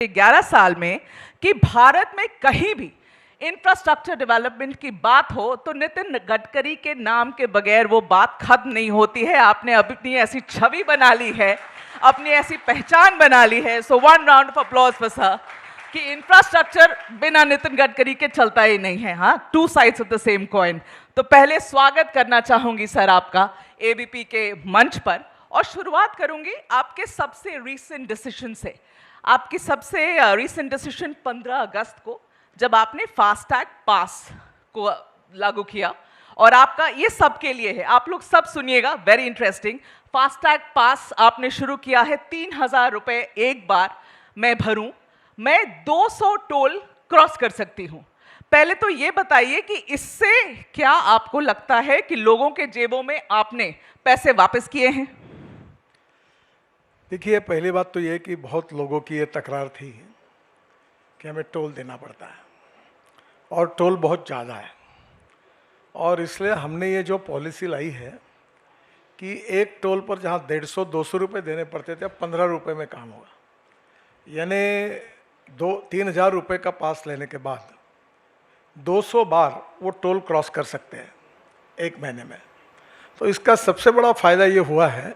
11 साल में कि भारत में कहीं भी इंफ्रास्ट्रक्चर डेवलपमेंट की बात हो तो नितिन गडकरी के नाम के बगैर वो बात खत्म नहीं होती है। आपने अपनी ऐसी छवि बना ली है, अपनी ऐसी पहचान बना ली है। So one round of applause for sir कि इंफ्रास्ट्रक्चर बिना नितिन गडकरी के चलता ही नहीं है। हाँ, two sides of the same coin. तो पहले स्वागत करना चाहूंगी सर आपका एबीपी के मंच पर, और शुरुआत करूंगी आपके सबसे रीसेंट डिसीजन से। आपकी सबसे रीसेंट डिसीजन 15 अगस्त को, जब आपने फास्टैग पास को लागू किया, और आपका ये सबके लिए है, आप लोग सब सुनिएगा, वेरी इंटरेस्टिंग। फास्टैग पास आपने शुरू किया है, 3000 रुपए एक बार मैं भरूं, मैं 200 टोल क्रॉस कर सकती हूं। पहले तो ये बताइए कि इससे क्या आपको लगता है कि लोगों के जेबों में आपने पैसे वापस किए हैं? देखिए, पहली बात तो ये कि बहुत लोगों की ये तकरार थी कि हमें टोल देना पड़ता है और टोल बहुत ज़्यादा है, और इसलिए हमने ये जो पॉलिसी लाई है कि एक टोल पर जहाँ 150-200 रुपये देने पड़ते थे, अब 15 रुपये में काम होगा। यानी 2-3 हज़ार रुपये का पास लेने के बाद 200 बार वो टोल क्रॉस कर सकते हैं एक महीने में। तो इसका सबसे बड़ा फ़ायदा ये हुआ है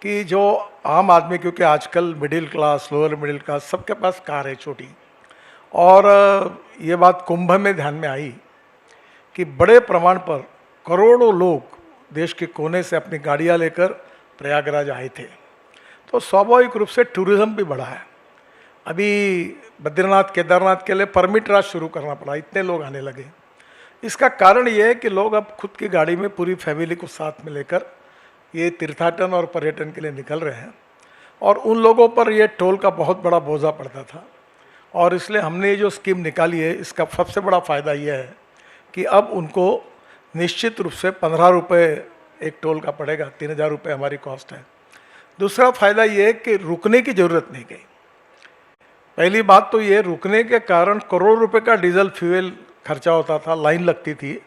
कि जो आम आदमी, क्योंकि आजकल middle class, lower middle class सबके पास कार है छोटी, और ये बात कुंभ में ध्यान में आई कि बड़े प्रमाण पर करोड़ों लोग देश के कोने से अपनी गाड़ियां लेकर प्रयागराज आए थे। तो स्वाभाविक रूप से टूरिज़्म भी बढ़ा है। अभी बद्रीनाथ केदारनाथ के लिए परमिट राज शुरू करना पड़ा, इतने लोग आने लगे। इसका कारण ये है कि लोग अब खुद की गाड़ी में पूरी फैमिली को साथ में लेकर ये तीर्थाटन और पर्यटन के लिए निकल रहे हैं, और उन लोगों पर ये टोल का बहुत बड़ा बोझा पड़ता था। और इसलिए हमने ये जो स्कीम निकाली है, इसका सबसे बड़ा फ़ायदा ये है कि अब उनको निश्चित रूप से 15 रुपये एक टोल का पड़ेगा, 3000 रुपये हमारी कॉस्ट है। दूसरा फ़ायदा ये है कि रुकने की ज़रूरत नहीं गई। पहली बात तो ये, रुकने के कारण करोड़ रुपये का डीजल फ्यूल खर्चा होता था, लाइन लगती थी,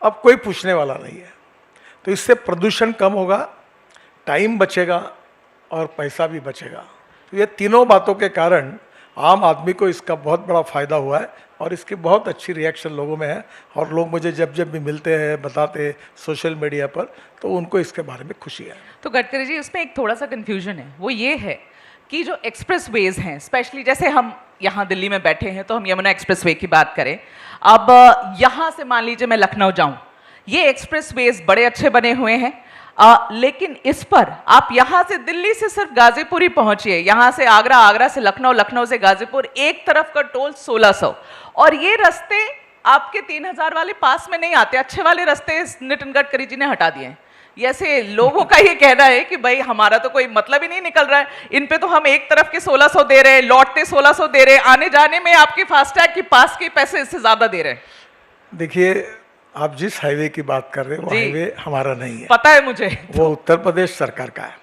अब कोई पूछने वाला नहीं है। तो इससे प्रदूषण कम होगा, टाइम बचेगा और पैसा भी बचेगा। तो ये तीनों बातों के कारण आम आदमी को इसका बहुत बड़ा फ़ायदा हुआ है, और इसकी बहुत अच्छी रिएक्शन लोगों में है। और लोग मुझे जब जब भी मिलते हैं, बताते हैं सोशल मीडिया पर, तो उनको इसके बारे में खुशी है। तो गडकरी जी, इसमें एक थोड़ा सा कन्फ्यूजन है, वो ये है कि जो एक्सप्रेस वेज हैं, स्पेशली जैसे हम यहाँ दिल्ली में बैठे हैं तो हम यमुना एक्सप्रेस वे की बात करें। अब यहाँ से मान लीजिए मैं लखनऊ जाऊँ, ये एक्सप्रेस वेज बड़े अच्छे बने हुए हैं, लेकिन इस पर आप यहाँ से दिल्ली से सिर्फ गाजीपुर ही पहुंचिए, यहाँ से आगरा, आगरा से लखनऊ, लखनऊ से गाजीपुर, एक तरफ का टोल 1600। और ये रास्ते आपके 3000 वाले पास में नहीं आते, अच्छे वाले रास्ते नितिन गडकरी जी ने हटा दिए हैं। ऐसे लोगों का ये कहना है कि भाई हमारा तो कोई मतलब ही नहीं निकल रहा है, इन पे तो हम एक तरफ के 1600 दे रहे हैं, लौटते 1600 दे रहे हैं, आने जाने में आपके फास्टैग की पास के पैसे इससे ज्यादा दे रहे हैं। देखिए, आप जिस हाईवे की बात कर रहे हैं वो हाईवे हमारा नहीं है, पता है मुझे, वो उत्तर प्रदेश सरकार का है।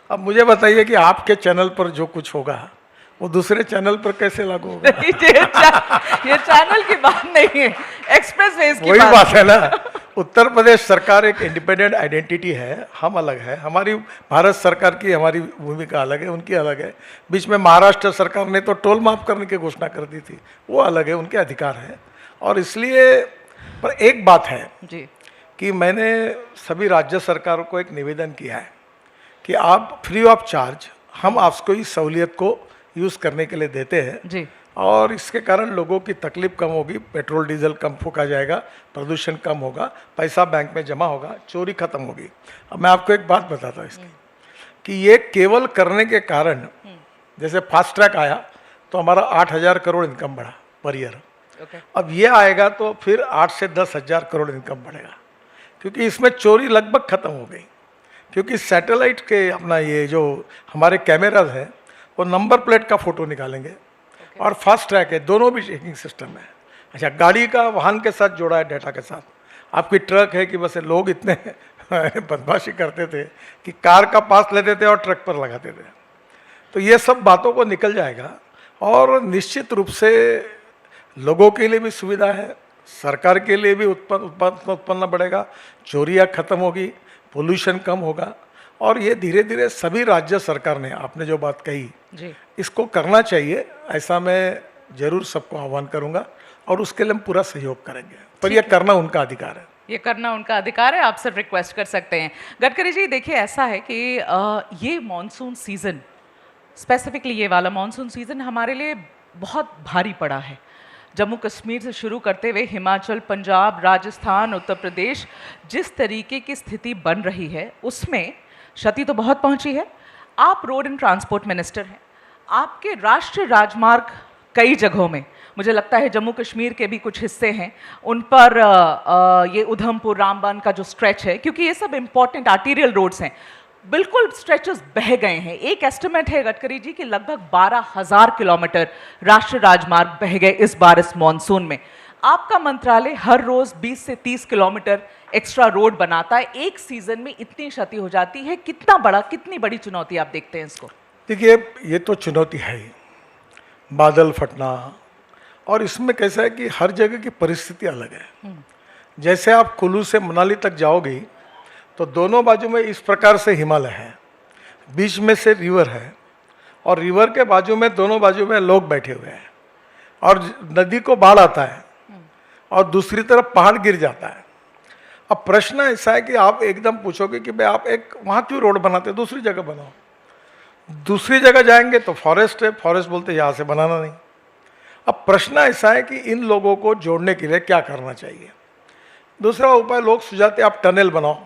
अब मुझे बताइए कि आपके चैनल पर जो कुछ होगा वो दूसरे चैनल पर कैसे लागू होगा? ये चैनल की बात नहीं है, एक्सप्रेस वेज की वही बात है ना। उत्तर प्रदेश सरकार एक इंडिपेंडेंट आइडेंटिटी है, हम अलग है। हमारी भारत सरकार की हमारी भूमिका अलग है, उनकी अलग है। बीच में महाराष्ट्र सरकार ने तो टोल माफ करने की घोषणा कर दी थी, वो अलग है, उनके अधिकार है। और इसलिए, पर एक बात है जी कि मैंने सभी राज्य सरकारों को एक निवेदन किया है कि आप फ्री ऑफ चार्ज हम आपको इस सहूलियत को यूज़ करने के लिए देते हैं जी, और इसके कारण लोगों की तकलीफ कम होगी, पेट्रोल डीजल कम फूका जाएगा, प्रदूषण कम होगा, पैसा बैंक में जमा होगा, चोरी खत्म होगी। अब मैं आपको एक बात बताता हूँ इसकी, कि ये केवल करने के कारण, जैसे फास्ट ट्रैक आया तो हमारा 8000 करोड़ इनकम बढ़ा पर ईयर। अब ये आएगा तो फिर 8 से 10 हज़ार करोड़ इनकम बढ़ेगा, क्योंकि इसमें चोरी लगभग खत्म हो गई। क्योंकि सैटेलाइट के अपना ये जो हमारे कैमराज हैं, वो नंबर प्लेट का फ़ोटो निकालेंगे, और फास्ट ट्रैक है, दोनों भी चेकिंग सिस्टम है। अच्छा, गाड़ी का वाहन के साथ जोड़ा है, डाटा के साथ। आपकी ट्रक है कि बस लोग इतने बदमाशी करते थे कि कार का पास लेते थे और ट्रक पर लगाते थे। तो ये सब बातों को निकल जाएगा, और निश्चित रूप से लोगों के लिए भी सुविधा है, सरकार के लिए भी उत्पन्न बढ़ेगा, चोरियाँ खत्म होगी, पोल्यूशन कम होगा। और ये धीरे धीरे सभी राज्य सरकार ने, आपने जो बात कही जी। इसको करना चाहिए, ऐसा मैं जरूर सबको आह्वान करूंगा और उसके लिए हम पूरा सहयोग करेंगे, पर यह करना उनका अधिकार है। ये करना उनका अधिकार है, आप सिर्फ रिक्वेस्ट कर सकते हैं। गडकरी जी देखिए, ऐसा है कि ये मॉनसून सीज़न, स्पेसिफिकली ये वाला मॉनसून सीज़न हमारे लिए बहुत भारी पड़ा है। जम्मू कश्मीर से शुरू करते हुए हिमाचल, पंजाब, राजस्थान, उत्तर प्रदेश, जिस तरीके की स्थिति बन रही है उसमें क्षति तो बहुत पहुंची है। आप रोड एंड ट्रांसपोर्ट मिनिस्टर हैं, आपके राष्ट्रीय राजमार्ग कई जगहों में, मुझे लगता है जम्मू कश्मीर के भी कुछ हिस्से हैं उन पर ये उधमपुर रामबन का जो स्ट्रेच है, क्योंकि ये सब इंपॉर्टेंट आर्टीरियल रोड्स हैं, बिल्कुल स्ट्रेचेस बह गए हैं। एक एस्टिमेट है गडकरी जी कि लगभग 12,000 किलोमीटर राष्ट्रीय राजमार्ग बह गए इस बार इस मॉनसून में। आपका मंत्रालय हर रोज 20 से 30 किलोमीटर एक्स्ट्रा रोड बनाता है, एक सीजन में इतनी क्षति हो जाती है, कितनी बड़ी चुनौती आप देखते हैं इसको? देखिए, ये तो चुनौती है ही, बादल फटना, और इसमें कैसा है कि हर जगह की परिस्थिति अलग है। जैसे आप कुल्लू से मनाली तक जाओगे तो दोनों बाजू में इस प्रकार से हिमालय है, बीच में से रिवर है, और रिवर के बाजू में दोनों बाजू में लोग बैठे हुए हैं, और नदी को बाढ़ आता है और दूसरी तरफ पहाड़ गिर जाता है। अब प्रश्न ऐसा है कि आप एकदम पूछोगे कि भाई आप एक वहाँ क्यों रोड बनाते, दूसरी जगह बनाओ। दूसरी जगह जाएंगे तो फॉरेस्ट है, फॉरेस्ट बोलते यहाँ से बनाना नहीं। अब प्रश्न ऐसा है कि इन लोगों को जोड़ने के लिए क्या करना चाहिए। दूसरा उपाय लोग सुझाते आप टनल बनाओ।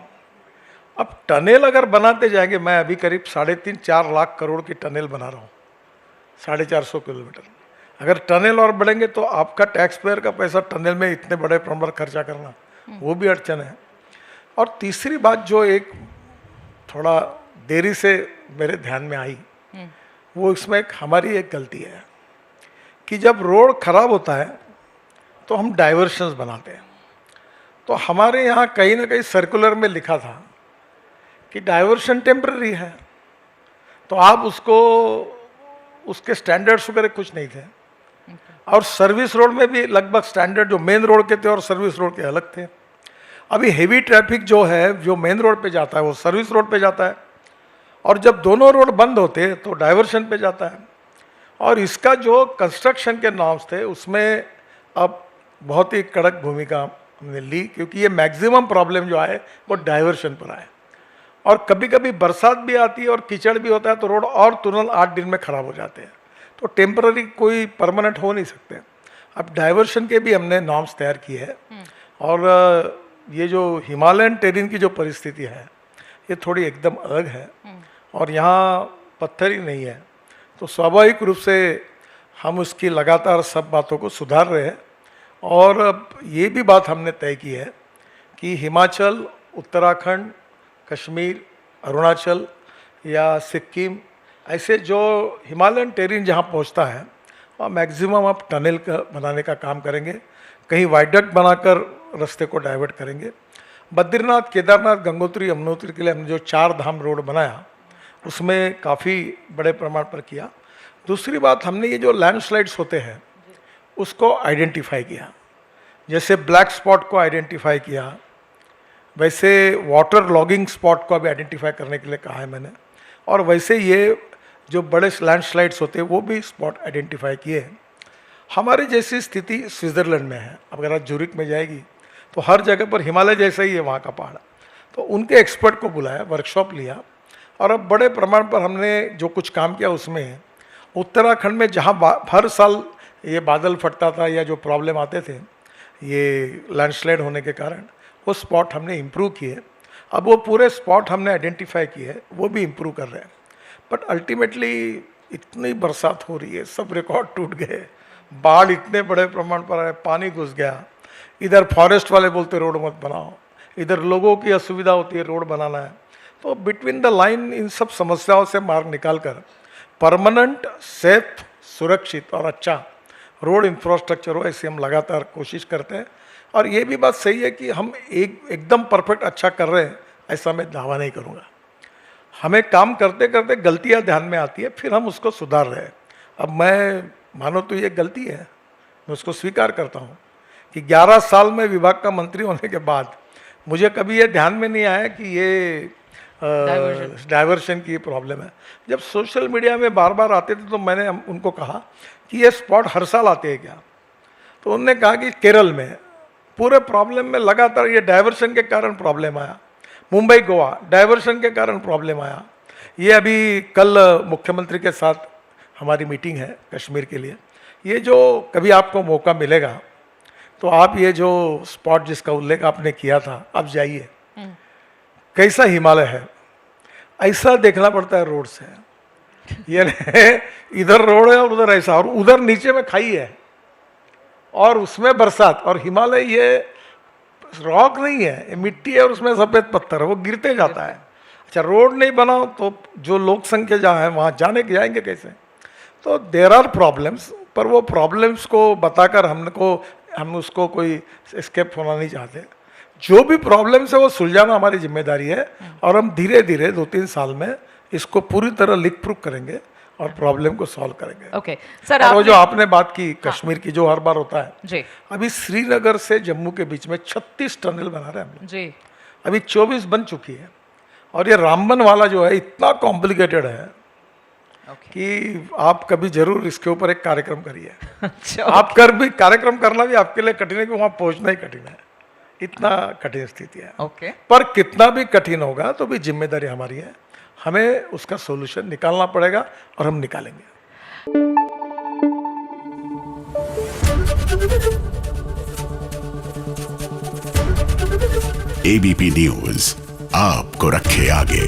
अब टनल अगर बनाते जाएंगे, मैं अभी करीब 3.5-4 लाख करोड़ की टनल बना रहा हूँ, 450 किलोमीटर। अगर टनल और बढ़ेंगे तो आपका टैक्स पेयर का पैसा टनल में इतने बड़े प्रमाण खर्चा करना, वो भी अड़चन है। और तीसरी बात जो एक थोड़ा देरी से मेरे ध्यान में आई, वो इसमें हमारी एक गलती है कि जब रोड खराब होता है तो हम डाइवर्शंस बनाते हैं। तो हमारे यहाँ कहीं ना कहीं सर्कुलर में लिखा था कि डाइवर्शन टेम्पररी है, तो आप उसको, उसके स्टैंडर्ड्स वगैरह कुछ नहीं थे। और सर्विस रोड में भी लगभग स्टैंडर्ड जो मेन रोड के थे और सर्विस रोड के अलग थे। अभी हेवी ट्रैफिक जो है, जो मेन रोड पे जाता है वो सर्विस रोड पे जाता है, और जब दोनों रोड बंद होते हैं तो डाइवर्शन पे जाता है। और इसका जो कंस्ट्रक्शन के नॉर्म्स थे उसमें अब बहुत ही कड़क भूमिका हमने ली, क्योंकि ये मैक्सिमम प्रॉब्लम जो आए वो डाइवर्शन पर आए। और कभी कभी बरसात भी आती है और कीचड़ भी होता है तो रोड और तुरंत 8 दिन में खराब हो जाते हैं, तो टेम्पररी कोई परमानेंट हो नहीं सकते। अब डाइवर्शन के भी हमने नॉर्म्स तैयार किए हैं। और ये जो हिमालयन टेरेन की जो परिस्थिति है ये थोड़ी एकदम अलग है, और यहाँ पत्थर ही नहीं है, तो स्वाभाविक रूप से हम उसकी लगातार सब बातों को सुधार रहे हैं। और अब ये भी बात हमने तय की है कि हिमाचल, उत्तराखंड, कश्मीर, अरुणाचल या सिक्किम, ऐसे जो हिमालयन टेरेन जहाँ पहुँचता है वहाँ मैक्सिमम आप टनल का बनाने का काम करेंगे, कहीं वाइडक्ट बनाकर रास्ते को डाइवर्ट करेंगे। बद्रीनाथ, केदारनाथ, गंगोत्री, यमुनोत्री के लिए हमने जो 4 धाम रोड बनाया उसमें काफ़ी बड़े प्रमाण पर किया। दूसरी बात, हमने ये जो लैंडस्लाइड्स होते हैं उसको आइडेंटिफाई किया, जैसे ब्लैक स्पॉट को आइडेंटिफाई किया, वैसे वाटर लॉगिंग स्पॉट को भी आइडेंटिफाई करने के लिए कहा है मैंने, और वैसे ये जो बड़े लैंडस्लाइड्स होते हैं वो भी स्पॉट आइडेंटिफाई किए हैं। हमारी जैसी स्थिति स्विट्ज़रलैंड में है, अगर आप ज्यूरिख में जाएगी तो हर जगह पर हिमालय जैसा ही है वहाँ का पहाड़, तो उनके एक्सपर्ट को बुलाया, वर्कशॉप लिया, और अब बड़े प्रमाण पर हमने जो कुछ काम किया उसमें उत्तराखंड में जहाँ हर साल ये बादल फटता था या जो प्रॉब्लम आते थे ये लैंडस्लाइड होने के कारण, वो स्पॉट हमने इम्प्रूव किए। अब वो पूरे स्पॉट हमने आइडेंटिफाई किए, वो भी इम्प्रूव कर रहे हैं। बट अल्टीमेटली इतनी बरसात हो रही है, सब रिकॉर्ड टूट गए, बाढ़ इतने बड़े प्रमाण पर आए, पानी घुस गया, इधर फॉरेस्ट वाले बोलते रोड मत बनाओ, इधर लोगों की असुविधा होती है रोड बनाना है। तो बिटवीन द लाइन इन सब समस्याओं से मार्ग निकालकर परमानेंट, सेफ, सुरक्षित और अच्छा रोड इंफ्रास्ट्रक्चर हो, ऐसी हम लगातार कोशिश करते हैं। और ये भी बात सही है कि हम एकदम परफेक्ट अच्छा कर रहे हैं ऐसा मैं दावा नहीं करूँगा। हमें काम करते करते गलतियाँ ध्यान में आती है, फिर हम उसको सुधार रहे हैं। अब मैं मानो तो ये गलती है, मैं उसको स्वीकार करता हूँ कि 11 साल में विभाग का मंत्री होने के बाद मुझे कभी ये ध्यान में नहीं आया कि ये डाइवर्शन की प्रॉब्लम है। जब सोशल मीडिया में बार बार आते थे तो मैंने उनको कहा कि ये स्पॉट हर साल आते हैं क्या? तो उन्होंने कहा कि केरल में पूरे प्रॉब्लम में लगातार ये डाइवर्शन के कारण प्रॉब्लम आया। मुंबई गोवा डाइवर्शन के कारण प्रॉब्लम आया। ये अभी कल मुख्यमंत्री के साथ हमारी मीटिंग है कश्मीर के लिए। ये जो कभी आपको मौका मिलेगा तो आप ये जो स्पॉट जिसका उल्लेख आपने किया था, आप जाइए। कैसा हिमालय है ऐसा देखना पड़ता है रोड से। ये इधर रोड है और उधर ऐसा, और उधर नीचे में खाई है और उसमें बरसात, और हिमालय ये रॉक नहीं है, ये मिट्टी है और उसमें सफ़ेद पत्थर है, वो गिरते जाता है। अच्छा, रोड नहीं बनाओ तो जो लोक संख्या जहाँ है वहाँ जाएंगे कैसे? तो देर आर प्रॉब्लम्स, पर वो प्रॉब्लम्स को बताकर हम उसको कोई एस्केप होना नहीं चाहते। जो भी प्रॉब्लम्स है वो सुलझाना हमारी जिम्मेदारी है, और हम धीरे धीरे 2-3 साल में इसको पूरी तरह लिख प्रूफ करेंगे और प्रॉब्लम को सॉल्व करेंगे। ओके सर, और वो जो आपने बात की कश्मीर की, जो हर बार होता है जी, अभी श्रीनगर से जम्मू के बीच में 36 टनल बना रहे हैं हम लोग जी, अभी 24 बन चुकी है। और ये रामबन वाला जो है इतना कॉम्प्लिकेटेड है कि आप कभी जरूर इसके ऊपर एक कार्यक्रम करिए। अच्छा, आप भी कार्यक्रम करना भी आपके लिए कठिन है कि वहाँ पहुँचना ही कठिन है, इतना कठिन स्थिति है। ओके, पर कितना भी कठिन होगा तो भी जिम्मेदारी हमारी है, हमें उसका सॉल्यूशन निकालना पड़ेगा और हम निकालेंगे। एबीपी न्यूज आपको रखे आगे।